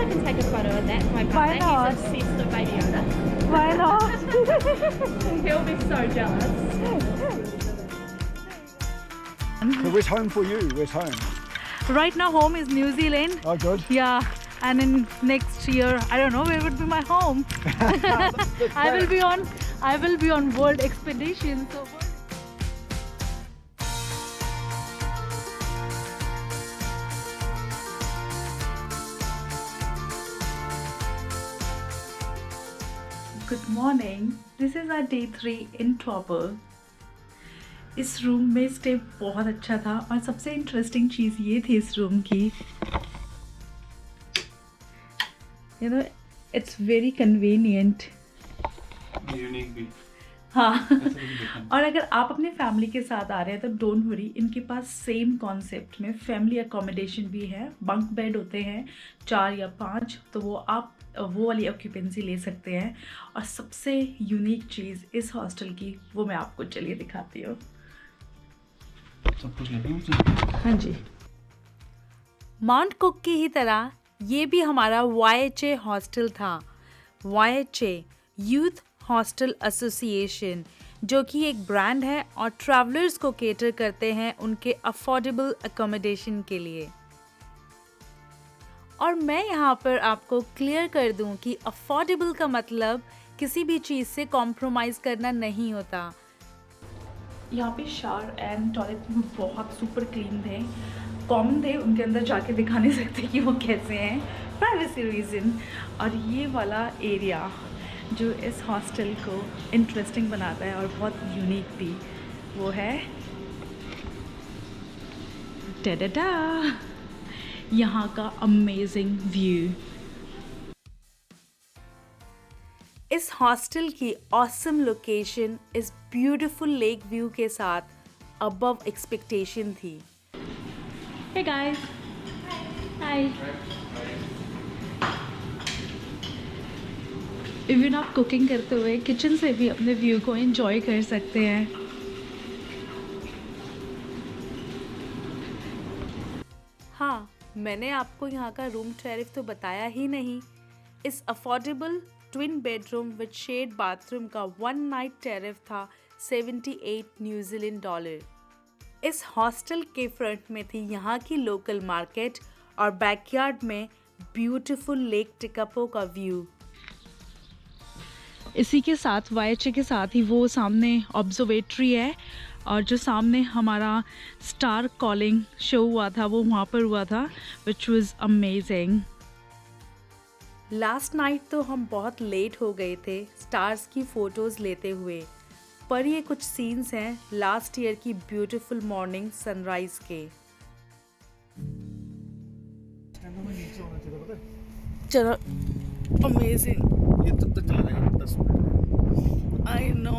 can take a photo of that. My Why partner, not? he's obsessed with Baby Yoda. Why not? He'll be so jealous. So where's home for you? Where's home? Right now home is New Zealand. Oh, good. Yeah, and in next year I don't know where would be my home. I will be on world expedition. So Good morning. This is our day 3 in Taupo. इस room में stay बहुत अच्छा था और सबसे interesting चीज़ ये थी इस रूम की, you know, it's very convenient, unique भी। हाँ। और अगर आप अपने फैमिली के साथ आ रहे हैं तो डोंट वरी, इनके पास सेम कॉन्सेप्ट में फैमिली अकोमोडेशन भी है। बंक बेड होते हैं 4 या 5, तो वो आप वो वाली ऑक्यूपेंसी ले सकते हैं। और सबसे यूनिक चीज़ इस हॉस्टल की वो मैं आपको चलिए दिखाती हूँ। सब कुछ लेते हैं। हाँ जी। माउंट कुक की ही तरह ये भी हमारा YHA हॉस्टल था। YHA यूथ हॉस्टल एसोसिएशन, जो कि एक ब्रांड है और ट्रैवलर्स को केटर करते हैं उनके अफोर्डेबल अकोमोडेशन के लिए। और मैं यहाँ पर आपको क्लियर कर दूँ कि अफोर्डेबल का मतलब किसी भी चीज़ से कॉम्प्रोमाइज़ करना नहीं होता। यहाँ पे शावर एंड टॉयलेट बहुत सुपर क्लीन थे, कॉमन थे, उनके अंदर जाके दिखा नहीं सकते कि वो कैसे हैं, प्राइवेसी रीज़न। और ये वाला एरिया जो इस हॉस्टल को इंटरेस्टिंग बनाता है और बहुत यूनिक भी, वो है टा-टा-टा, यहाँ का अमेजिंग व्यू। इस हॉस्टल की ऑसम लोकेशन इस ब्यूटीफुल लेक व्यू के साथ अबव एक्सपेक्टेशन थी। Hey guys. Hi. इवन आप कुकिंग करते हुए किचन से भी अपने व्यू को एंजॉय कर सकते हैं। हाँ, मैंने आपको यहाँ का रूम टैरिफ तो बताया ही नहीं। इस affordable twin bedroom with shared bathroom का 1 नाइट टैरिफ था 78 न्यूजीलैंड डॉलर। इस हॉस्टल के फ्रंट में थी यहाँ की लोकल मार्केट और बैकयार्ड में ब्यूटीफुल लेक टिकापो का व्यू। इसी के साथ YHA के साथ ही वो सामने ऑब्जर्वेटरी है, और जो सामने हमारा स्टार कॉलिंग शो हुआ था वो वहाँ पर हुआ था, which was amazing. Last night तो हम बहुत लेट हो गए थे स्टार्स की फ़ोटोज़ लेते हुए, पर ये कुछ सीन्स हैं लास्ट ईयर की ब्यूटीफुल मॉर्निंग सनराइज़ के। चलो, अमेजिंग। ये तब तक जा रहे हैं 10 मिनट। I know.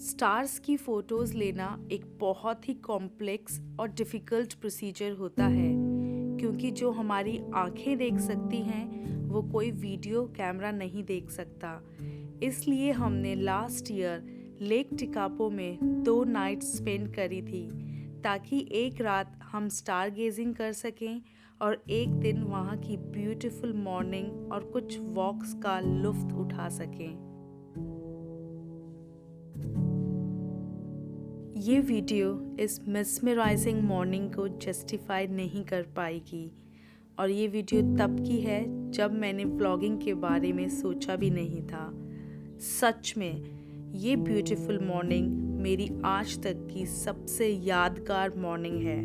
स्टार्स की फ़ोटोज़ लेना एक बहुत ही कॉम्प्लेक्स और डिफ़िकल्ट प्रोसीजर होता है, क्योंकि जो हमारी आंखें देख सकती हैं वो कोई वीडियो कैमरा नहीं देख सकता। इसलिए हमने लास्ट ईयर लेक टिकापो में 2 नाइट्स स्पेंड करी थी, ताकि एक रात हम स्टार गेजिंग कर सकें और एक दिन वहाँ की ब्यूटीफुल मॉर्निंग और कुछ वॉक्स का लुत्फ़ उठा सकें। ये वीडियो इस मेस्मराइजिंग मॉर्निंग को जस्टिफाई नहीं कर पाएगी, और ये वीडियो तब की है जब मैंने व्लॉगिंग के बारे में सोचा भी नहीं था। सच में ये ब्यूटीफुल मॉर्निंग मेरी आज तक की सबसे यादगार मॉर्निंग है।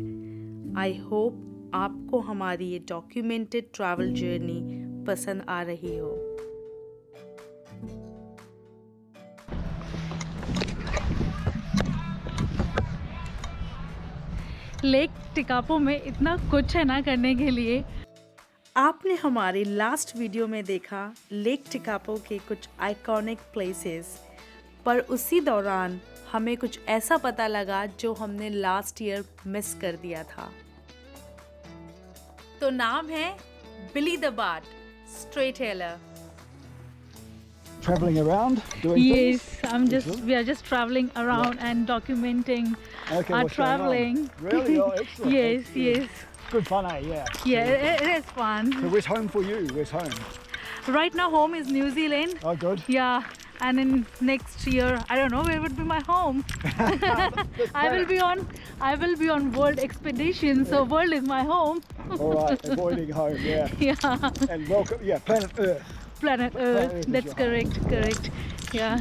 आई होप आपको हमारी ये डॉक्यूमेंटेड ट्रैवल जर्नी पसंद आ रही हो। लेक टिकापो में इतना कुछ है ना करने के लिए। आपने हमारे लास्ट वीडियो में देखा लेक टिकापो के कुछ आइकॉनिक प्लेसेस, पर उसी दौरान हमें कुछ ऐसा पता लगा जो हमने लास्ट ईयर मिस कर दिया था। तो नाम है बिली द बाट straight हेलर। Traveling around, doing Yes, things. I'm just Excellent. we are just traveling around and documenting Okay, are what's going on? traveling. Really? Oh, excellent. Yes, That's good. yes. Good fun, eh? Yeah. Yeah, it is fun. So where's home for you? Where's home? Right now, home is New Zealand. Oh, good. Yeah, and in next year, I don't know where would be my home. I will be on world expedition, so world is my home. All right, avoiding home, yeah. Yeah, And welcome, yeah, planet Earth. planet Earth Earth. is That's your correct. Yeah.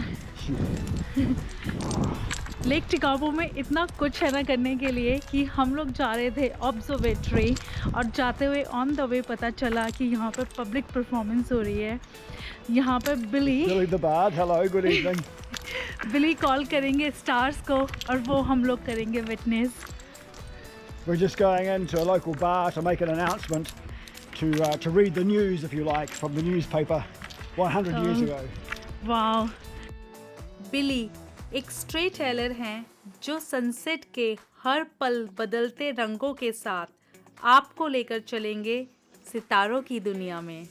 Lake टिकागो में इतना कुछ है ना करने के लिए कि हम लोग जा रहे थे ऑब्जर्वेटरी और जाते हुए ऑन द वे पता चला कि यहाँ पर पब्लिक परफॉर्मेंस हो रही है. यहाँ पर Billy the Bard, hello, good evening. Billy call करेंगे स्टार्स को और वो हम लोग करेंगे witness. We're just going into a local bar to make an announcement to read the news, if you like, from the newspaper 100 years ago. Wow. बिली एक straight Taylor हैं जो सनसेट के हर पल बदलते रंगों के साथ आपको लेकर चलेंगे सितारों की दुनिया में.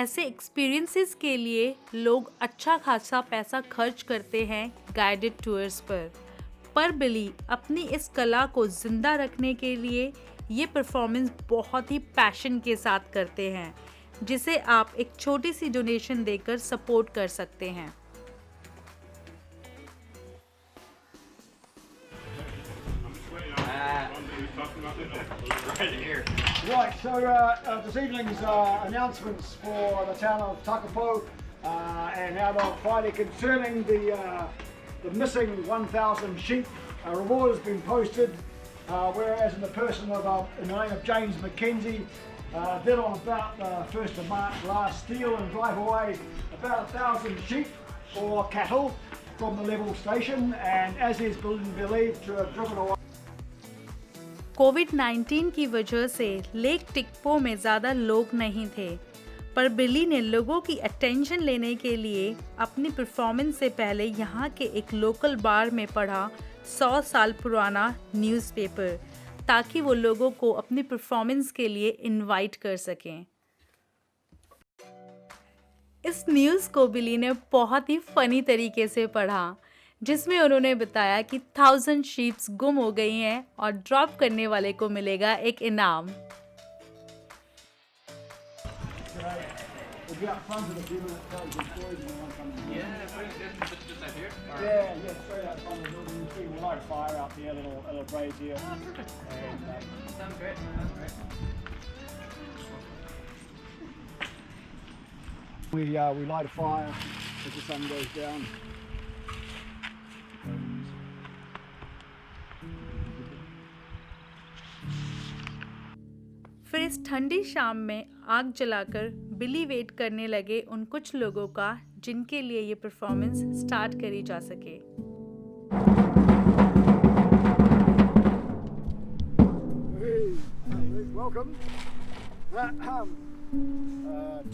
ऐसे एक्सपीरियंसेस के लिए लोग अच्छा खासा पैसा खर्च करते हैं गाइडेड टूर्स पर बिली अपनी इस कला को जिंदा रखने के लिए ये परफॉर्मेंस बहुत ही पैशन के साथ करते हैं, जिसे आप एक छोटी सी डोनेशन देकर सपोर्ट कर सकते हैं. Right, so this evening's announcements for the town of Takapo and out on Friday concerning the missing 1,000 sheep. A reward has been posted, whereas in the person of in the name of James McKenzie did on about the 1st of March last steal and drive away about 1,000 sheep or cattle from the level station, and as is believed to have driven away. कोविड-19 की वजह से lake टिकपो में ज़्यादा लोग नहीं थे, पर बिली ने लोगों की अटेंशन लेने के लिए अपनी परफॉर्मेंस से पहले यहाँ के एक लोकल बार में पढ़ा 100 साल पुराना न्यूज़पेपर, ताकि वो लोगों को अपनी परफॉर्मेंस के लिए इनवाइट कर सकें. इस न्यूज़ को बिली ने बहुत ही फनी तरीके से पढ़ा, जिसमें उन्होंने बताया कि 1000 शीप्स गुम हो गई हैं और ड्रॉप करने वाले को मिलेगा एक इनाम. We'll be up front in a few minutes, tell you some stories when one comes in. Just out here? Yeah, straight out front of the building. You see, we'll light a fire out there, a little blaze here. Oh, perfect. And, Sounds great. Sounds great. we light a fire as the sun goes down. फिर इस ठंडी शाम में आग जलाकर बिली wait करने लगे उन कुछ लोगों का जिनके लिए ये परफॉर्मेंस स्टार्ट करी जा सके. Welcome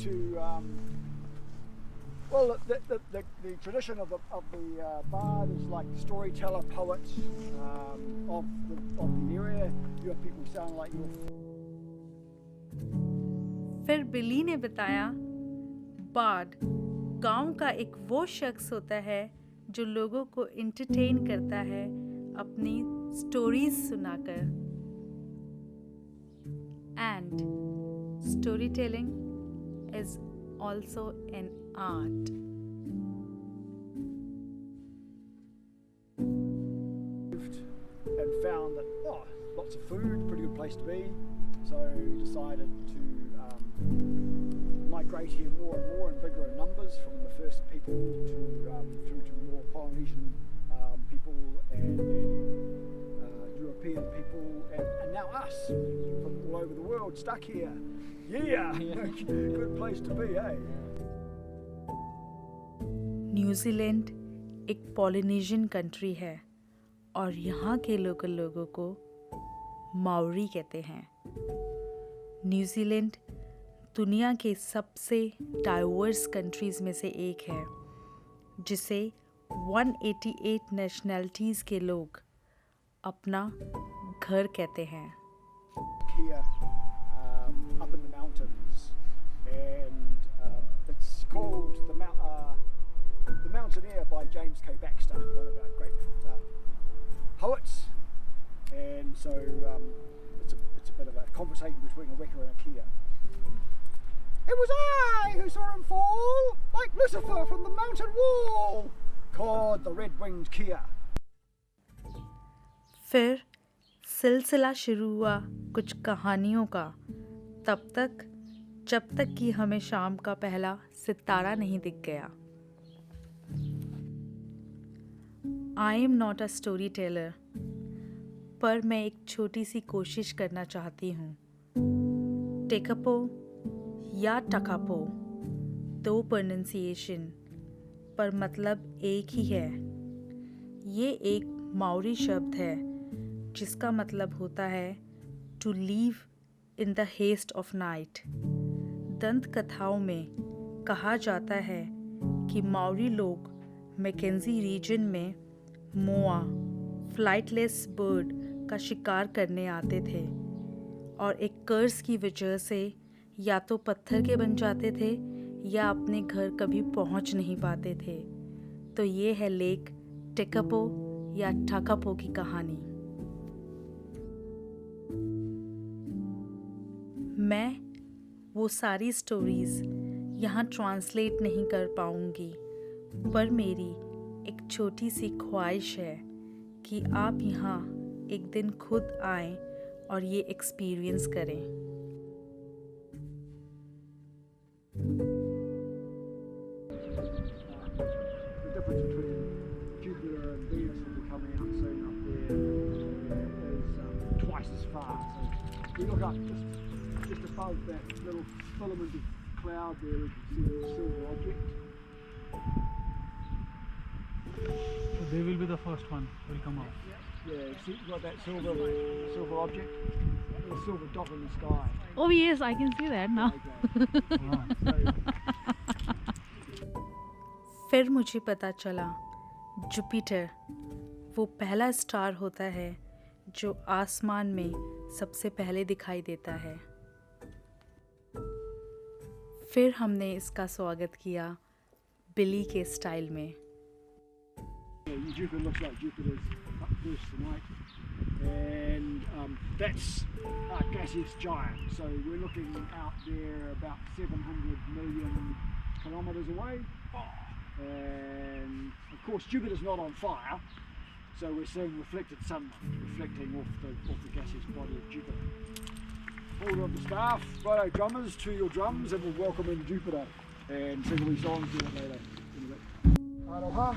to well, the tradition of the bard is like storyteller, poets of the area. You have people sound like you're. फिर बिली ने बताया, बार्ड गांव का एक वो शख्स होता है जो लोगों को एंटरटेन करता है अपनी स्टोरीज सुनाकर. And story telling is also an art. And found that lots of food, pretty good place to be, so decided to migrate here more and more in bigger numbers, from the first people through to more Polynesian people and European people and now us from all over the world stuck here. Yeah. Good place to be, eh? New Zealand एक Polynesian country है और यहाँ के local लोगों को Maori कहते हैं. New Zealand दुनिया के सबसे डाइवर्स कंट्रीज़ में से एक है, जिसे 188 नेशनैलिटीज़ के लोग अपना घर कहते हैं. Here, up in the mountains, and it's called the mountain Mountaineer by James K. Baxter, one of our great poets. And so it's a bit of a conversation between a weka and a kia. It was I who saw him fall, like Lucifer from the mountain wall, cawed the red-winged kia. फिर सिलसिला शुरू हुआ कुछ कहानियों का, तब तक जब तक कि हमें शाम का पहला सितारा नहीं दिख गया। I am not a story teller, पर मैं एक छोटी सी कोशिश करना चाहती हूँ। टेकापो या टकापो, दो प्रोनंसिएशन, पर मतलब एक ही है। ये एक माओरी शब्द है जिसका मतलब होता है to leave in the haste of night. दंत कथाओं में कहा जाता है कि माओरी लोग मैकेंजी रीजन में मोआ, फ्लाइटलेस बर्ड का शिकार करने आते थे और एक कर्स की वजह से या तो पत्थर के बन जाते थे या अपने घर कभी पहुंच नहीं पाते थे। तो ये है लेक टेकापो या टाकापो की कहानी। मैं वो सारी स्टोरीज यहाँ ट्रांसलेट नहीं कर पाऊँगी, पर मेरी एक छोटी सी ख्वाहिश है कि आप यहाँ एक दिन खुद आएं और ये एक्सपीरियंस करें। The difference between Jupiter and Venus will be coming out soon up there is twice as far. So you look up just above that little filament of cloud there, you can see a silver object. So they will be the first one will come out. Yeah, see, you've got that silver object, a silver dot in the sky. Oh yes, I can see that now. फिर मुझे पता चला Jupiter वो पहला star होता है जो आसमान में सबसे पहले दिखाई देता है। फिर हमने इसका स्वागत किया बिली के स्टाइल में। Jupiter looks like Jupiter's up first tonight, and that's a gaseous giant. So we're looking out there about 700 million kilometres away, and of course Jupiter's not on fire, so we're seeing reflected sunlight reflecting off the gaseous body of Jupiter. Order of the staff, righto drummers, to your drums, and we'll welcome in Jupiter and sing a wee song to it later in a bit. Aroha.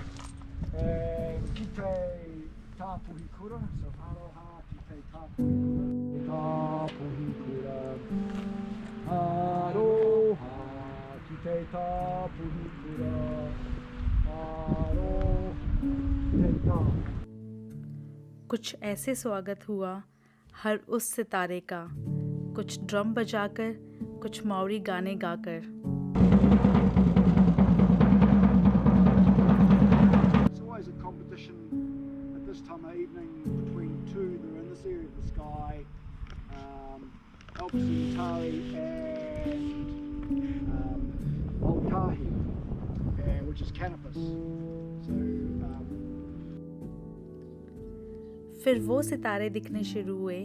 And Kite Tapuhi Kura, so Aroha, Kite Tapuhi Kura, Tapuhi Kura, Aroha, Kite Tapuhi Kura, Aroha, Kite Tapuhi. कुछ ऐसे स्वागत हुआ हर उस सितारे का, कुछ drum बजाकर, कुछ माओरी गाने गाकर। At this time of evening between two that are in this area of the sky, Alpha Centauri and Voltahi, which is Canopus. So, फिर वो सितारे दिखने शुरू हुए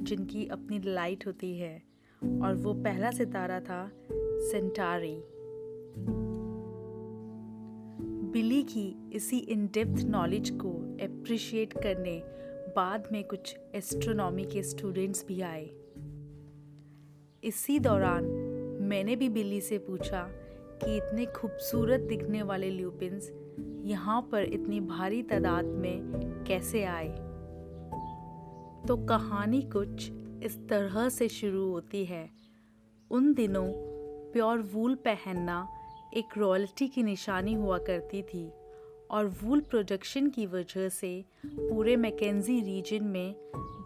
जिनकी अपनी लाइट होती है, और वो पहला सितारा था सेंटारी। बिली की इसी इन डेप्थ नॉलेज को एप्रिशिएट करने बाद में कुछ एस्ट्रोनॉमी के स्टूडेंट्स भी आए। इसी दौरान मैंने भी बिली से पूछा कि इतने खूबसूरत दिखने वाले ल्यूपिन्स यहाँ पर इतनी भारी तादाद में कैसे आए। तो कहानी कुछ इस तरह से शुरू होती है। उन दिनों प्योर वूल पहनना एक रॉयल्टी की निशानी हुआ करती थी, और वूल प्रोडक्शन की वजह से पूरे मैकेंजी रीजन में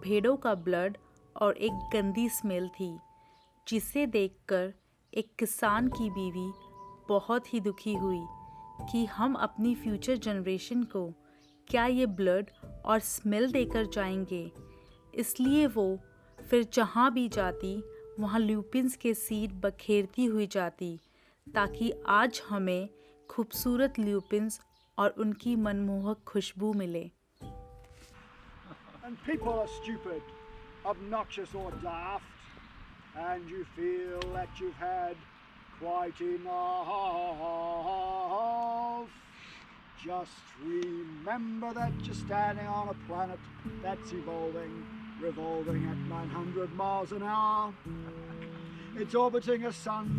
भेड़ों का ब्लड और एक गंदी स्मेल थी, जिसे देखकर एक किसान की बीवी बहुत ही दुखी हुई कि हम अपनी फ्यूचर जनरेशन को क्या ये ब्लड और स्मेल देकर जाएंगे। इसलिए वो फिर जहाँ भी जाती वहाँ ल्यूपिन्स के सीड बखेरती हुई जाती, ताकि आज हमें खूबसूरत ल्यूपिन्स और उनकी मनमोहक खुशबू मिले। And people are stupid, obnoxious or daft, and you feel that you've had quite enough. Just remember that you're standing on a planet that's evolving, revolving at 900 miles an hour. It's orbiting a sun.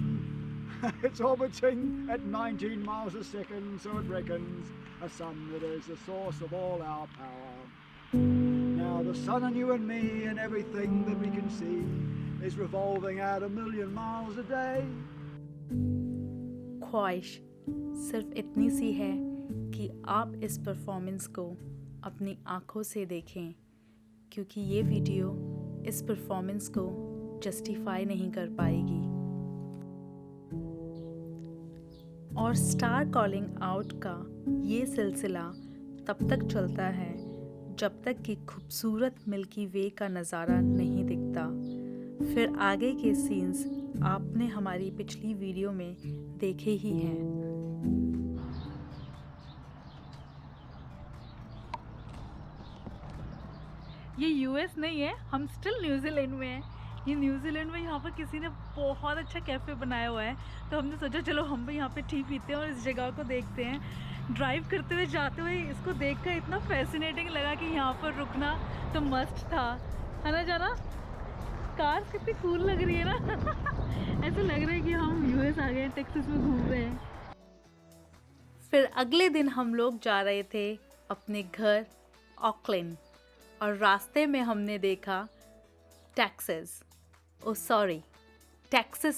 It's orbiting at 19 miles a second, so it reckons a sun that is the source of all our power. Now the sun and you and me and everything that we can see is revolving at 1,000,000 miles a day. ख्वाहिश सिर्फ इतनी सी है कि आप इस performance को अपनी आँखों से देखें, क्योंकि ये वीडियो इस परफॉर्मेंस को जस्टिफाई नहीं कर पाएगी। और स्टार कॉलिंग आउट का ये सिलसिला तब तक चलता है जब तक कि खूबसूरत मिल्की वे का नज़ारा नहीं दिखता। फिर आगे के सीन्स आपने हमारी पिछली वीडियो में देखे ही हैं। ये यूएस नहीं है, हम स्टिल न्यूजीलैंड में हैं। ये न्यूजीलैंड में यहाँ पर किसी ने बहुत अच्छा कैफ़े बनाया हुआ है, तो हमने सोचा चलो हम भी यहाँ पे टी पीते हैं और इस जगह को देखते हैं। ड्राइव करते हुए जाते हुए इसको देखकर इतना फैसिनेटिंग लगा कि यहाँ पर रुकना तो मस्ट था, है ना जाना? कार कितनी कूल लग रही है ना। ऐसा लग रहा है कि हम यूएस आ गए, टेक्सास में घूम रहे हैं। फिर अगले दिन हम लोग जा रहे थे अपने घर ऑकलैंड, और रास्ते में हमने देखा टेक्सास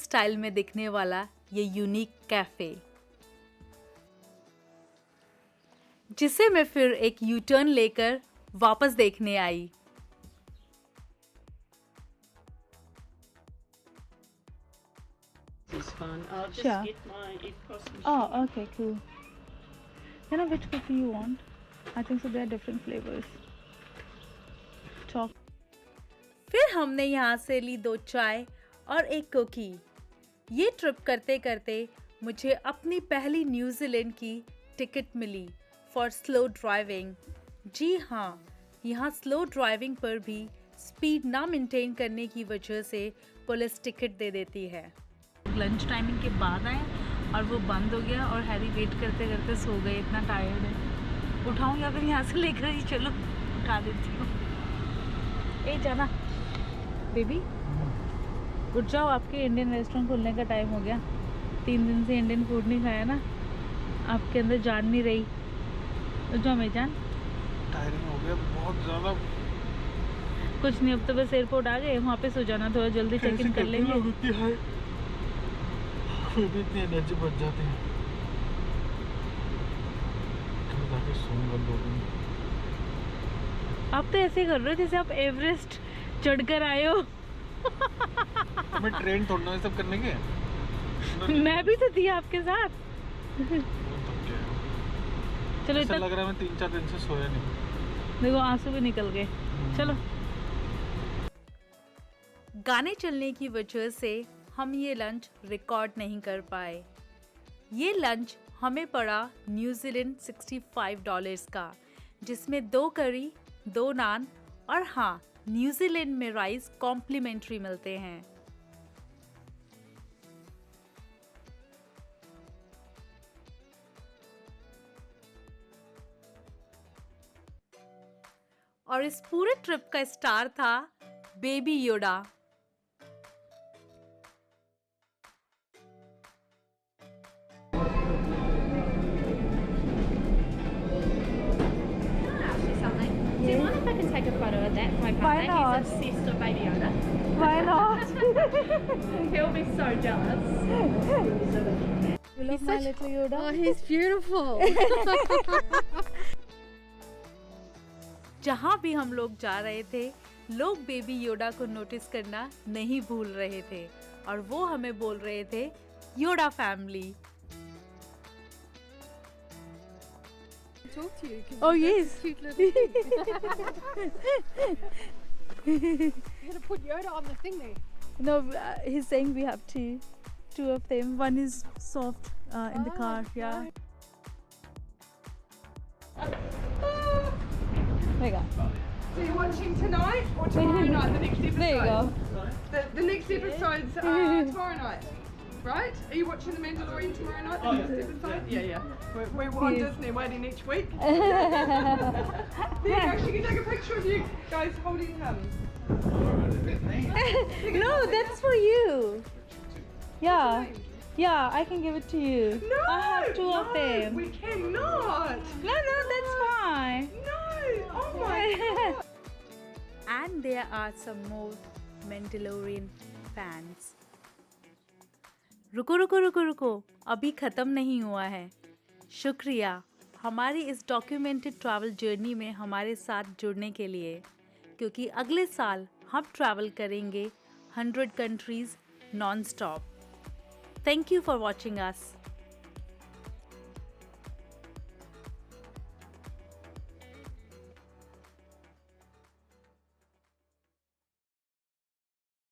स्टाइल में दिखने वाला ये यूनिक कैफ़े, जिसे मैं फिर एक यू टर्न लेकर वापस देखने आई। This one. I'll just Sure. get my EFTPOS machine. Oh, okay, cool. You know which cookie you want? I think so there are different flavors. फिर हमने यहाँ से ली 2 चाय और एक कुकी। ये ट्रिप करते करते मुझे अपनी पहली न्यूजीलैंड की टिकट मिली फॉर स्लो ड्राइविंग। जी हाँ, यहाँ स्लो ड्राइविंग पर भी स्पीड ना मेंटेन करने की वजह से पुलिस टिकट दे देती है। लंच टाइमिंग के बाद आए और वो बंद हो गया और हैरी वेट करते करते सो गए, इतना टायर्ड है। उठाऊँ या फिर यहाँ से लेकर ही चलो? उठा देती हूँ। ए जाना बेबी, उठ जाओ, आपके इंडियन रेस्टोरेंट खुलने का टाइम हो गया। 3 दिन से इंडियन फूड नहीं खाया ना, आपके अंदर जान नहीं रही। उठ जाओ मेरी जान। टायरिंग हो गया बहुत ज़्यादा। कुछ नहीं, अब तो बस एयरपोर्ट आ गए, वहाँ पे सो जाना, थोड़ा जल्दी चेक इन कर लेंगे। इतनी एनर्जी बच जाती है। आप तो ऐसे कर रहे हो जैसे आप एवरेस्ट चढ़कर आए हो। मैं ट्रेन तोड़ना है सब करने के। मैं भी तो थी आपके साथ। चलो ऐसा इतना लग रहा है मैं 3-4 दिन से सोया नहीं। देखो आंसू भी निकल गए। चलो गाने चलने की वजह से हम ये लंच रिकॉर्ड नहीं कर पाए। ये लंच हमें पड़ा न्यूजीलैंड $65 का, जिसमें 2 करी, 2 नान और हाँ, न्यूजीलैंड में राइस कॉम्प्लीमेंट्री मिलते हैं। और इस पूरे ट्रिप का स्टार था baby योडा। Do you mind if I can take a photo of that for my partner? Why not? He's obsessed with Baby Yoda. Why not? He'll be so jealous. You love my little Yoda? Oh, he's beautiful. जहाँ भी हम लोग जा रहे थे, लोग baby योडा को notice करना नहीं भूल रहे थे और वो हमें बोल रहे थे योडा family. Talk to you. Oh yes. Cute little thing. You gotta put Yoda on the thing there. No, he's saying we have two of them. One is soft in the car. Yeah. There you go. So you're watching tonight or tomorrow night, the next episode? There you go. The next episode's tomorrow night, right? Are you watching The Mandalorian tomorrow night, the next episode? Yeah. We're on Disney waiting each week. There you go, she can take a picture of you guys holding him. No, that's for you. Yeah. Yeah, I can give it to you. No! I have two of them. We cannot! No, that's fine. No! Oh my god! And there are some more Mandalorian fans. रुको अभी ख़त्म नहीं हुआ है। शुक्रिया हमारी इस documented travel journey में हमारे साथ जुड़ने के लिए, क्योंकि अगले साल हम ट्रैवल करेंगे 100 countries non stop. Thank you for watching us.